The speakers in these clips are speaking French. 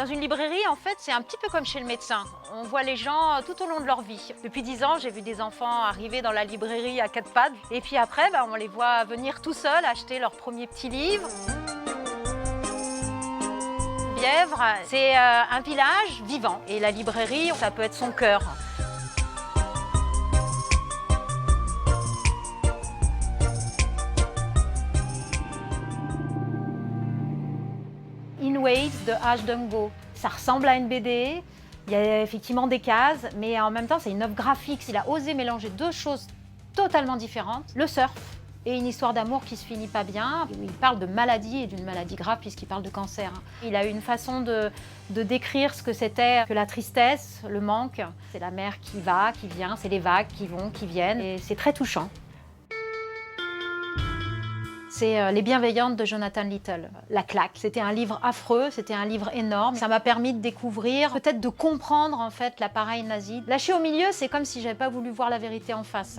Dans une librairie, en fait, c'est un petit peu comme chez le médecin. On voit les gens tout au long de leur vie. Depuis 10 ans, j'ai vu des enfants arriver dans la librairie à 4 pattes. Et puis après, on les voit venir tout seuls acheter leur premier petit livre. Bièvre, c'est un village vivant. Et la librairie, ça peut être son cœur. In Waves de H. Dungo. Ça ressemble à une BD, il y a effectivement des cases, mais en même temps c'est une œuvre graphique. Il a osé mélanger deux choses totalement différentes, le surf et une histoire d'amour qui se finit pas bien. Il parle de maladie et d'une maladie grave puisqu'il parle de cancer. Il a eu une façon de décrire ce que c'était que la tristesse, le manque. C'est la mer qui va, qui vient, c'est les vagues qui vont, qui viennent, et c'est très touchant. C'est Les Bienveillantes de Jonathan Little, La claque. C'était un livre affreux, c'était un livre énorme. Ça m'a permis de découvrir, peut-être de comprendre en fait l'appareil nazi. Lâché au milieu, c'est comme si j'avais pas voulu voir la vérité en face.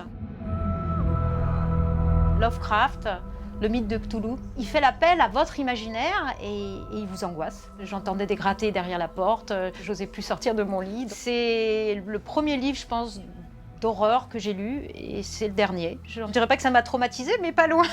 Lovecraft, le mythe de Cthulhu, il fait l'appel à votre imaginaire et il vous angoisse. J'entendais des grattés derrière la porte, j'osais plus sortir de mon lit. C'est le premier livre, je pense, d'horreur que j'ai lu et c'est le dernier. Je ne dirais pas que ça m'a traumatisée, mais pas loin.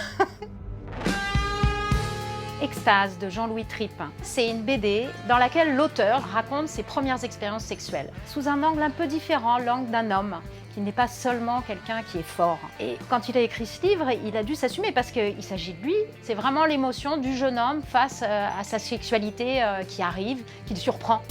Extase de Jean-Louis Tripp. C'est une BD dans laquelle l'auteur raconte ses premières expériences sexuelles, sous un angle un peu différent, l'angle d'un homme, qui n'est pas seulement quelqu'un qui est fort. Et quand il a écrit ce livre, il a dû s'assumer parce qu'il s'agit de lui. C'est vraiment l'émotion du jeune homme face à sa sexualité qui arrive, qui le surprend.